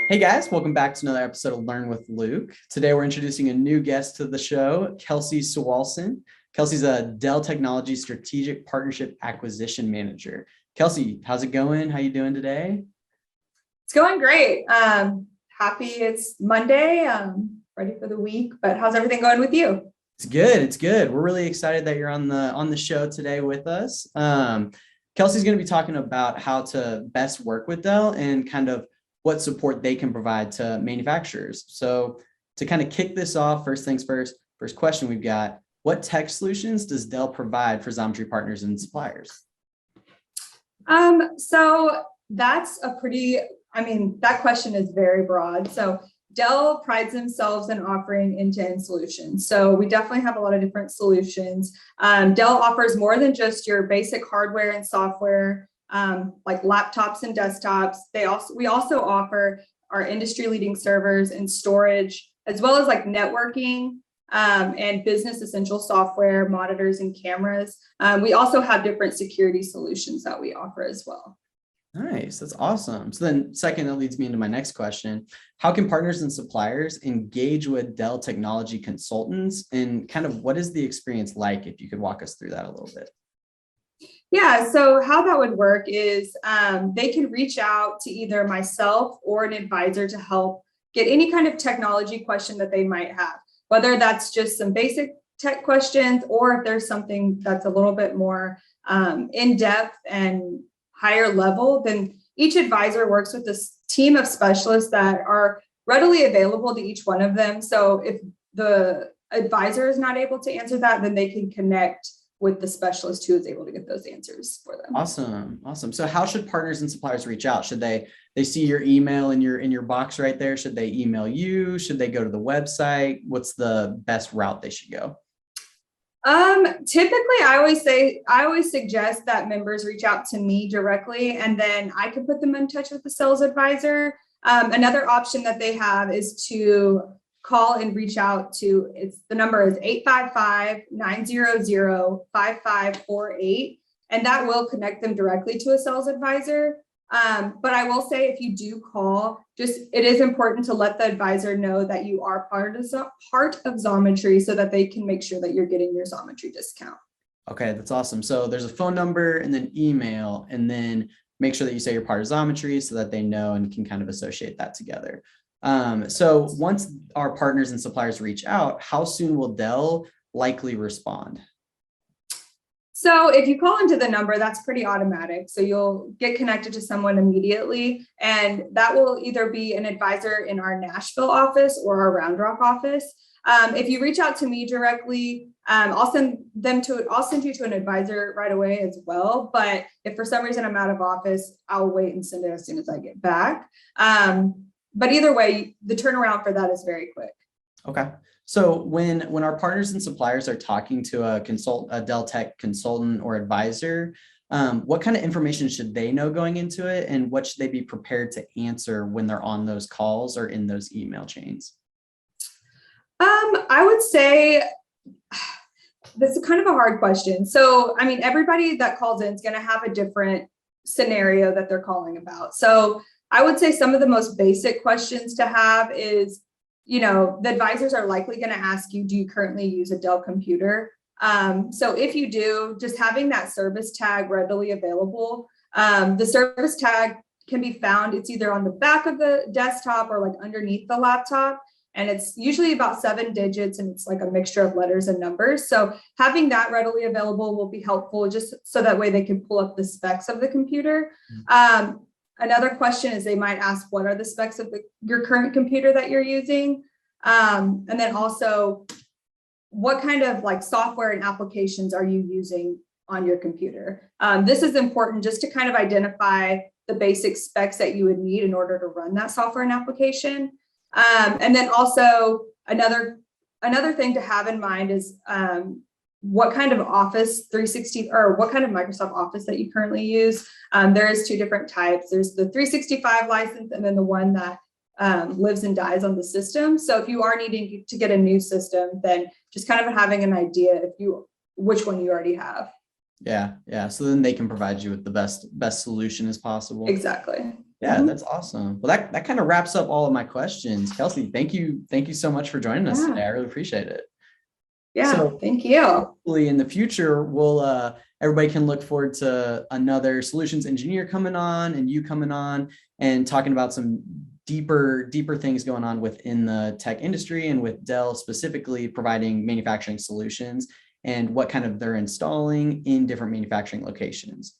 Hey guys, welcome back to another episode of Learn with Luke. Today we're introducing a new guest to the show, Kelsey Sewalson. Kelsey's a Dell Technology Strategic Partnership Acquisition Manager. Kelsey, how's it going? How you doing today? It's going great. Happy it's Monday. Ready for the week, but how's everything going with you? It's good. It's good. We're really excited that you're on the show today with us. Kelsey's going to be talking about how to best work with Dell and kind of what support they can provide to manufacturers. So to kind of kick this off, first things first question we've got, what tech solutions does Dell provide for Xometry partners and suppliers? So that's that question is very broad. So Dell prides themselves in offering end-to-end solutions. So we definitely have a lot of different solutions. Dell offers more than just your basic hardware and software, like laptops and desktops. We also offer our industry-leading servers and storage, as well as like networking and business essential software, monitors, and cameras. We also have different security solutions that we offer as well. Nice. That's awesome. So then second, that leads me into my next question. How can partners and suppliers engage with Dell technology consultants, and kind of what is the experience like, if you could walk us through that a little bit? Yeah, so how that would work is they can reach out to either myself or an advisor to help get any kind of technology question that they might have, whether that's just some basic tech questions or if there's something that's a little bit more in-depth and higher level. Then each advisor works with this team of specialists that are readily available to each one of them. So if the advisor is not able to answer that, then they can connect with the specialist who is able to get those answers for them. Awesome. So how should partners and suppliers reach out? Should they see your email in your box right there? Should they email you? Should they go to the website? What's the best route they should go? Typically I always suggest that members reach out to me directly, and then I can put them in touch with the sales advisor. Another option that they have is to call and reach out to, the number is 855-900-5548, and that will connect them directly to a sales advisor. But I will say, if you do call, it is important to let the advisor know that you are part of Xometry, so that they can make sure that you're getting your Xometry discount. Okay, that's awesome. So there's a phone number and then email, and then make sure that you say you're part of Xometry so that they know and can kind of associate that together. So once our partners and suppliers reach out, how soon will Dell likely respond? So if you call into the number, that's pretty automatic. So you'll get connected to someone immediately, and that will either be an advisor in our Nashville office or our Round Rock office. If you reach out to me directly, I'll send you to an advisor right away as well. But if for some reason I'm out of office, I'll wait and send it as soon as I get back. But either way, the turnaround for that is very quick. Okay. So when our partners and suppliers are talking to a Dell Tech consultant or advisor, what kind of information should they know going into it, and what should they be prepared to answer when they're on those calls or in those email chains? I would say this is kind of a hard question. So, I mean, everybody that calls in is going to have a different scenario that they're calling about. So I would say some of the most basic questions to have is, the advisors are likely going to ask you, do you currently use a Dell computer? So if you do, just having that service tag readily available. The service tag can be found, it's either on the back of the desktop or like underneath the laptop. And it's usually about 7 digits, and it's like a mixture of letters and numbers. So having that readily available will be helpful, just so that way they can pull up the specs of the computer. Another question is they might ask, what are the specs of your current computer that you're using? And then also, what kind of like software and applications are you using on your computer? This is important just to kind of identify the basic specs that you would need in order to run that software and application. And then also another thing to have in mind is what kind of Office 360 or what kind of Microsoft Office that you currently use. There is 2 different types. There's the 365 license, and then the one that lives and dies on the system. So if you are needing to get a new system, then just kind of having an idea which one you already have. Yeah. So then they can provide you with the best solution as possible. Exactly. Yeah, that's awesome. Well, that kind of wraps up all of my questions. Kelsey, thank you. Thank you so much for joining us today. I really appreciate it. Yeah, So thank you. hopefully in the future, we'll everybody can look forward to another solutions engineer coming on and you coming on and talking about some deeper things going on within the tech industry and with Dell specifically providing manufacturing solutions and what kind of they're installing in different manufacturing locations.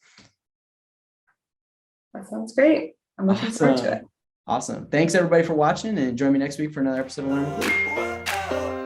That sounds great. I'm looking forward to it. Awesome. Thanks everybody for watching, and join me next week for another episode of Learn with Luke.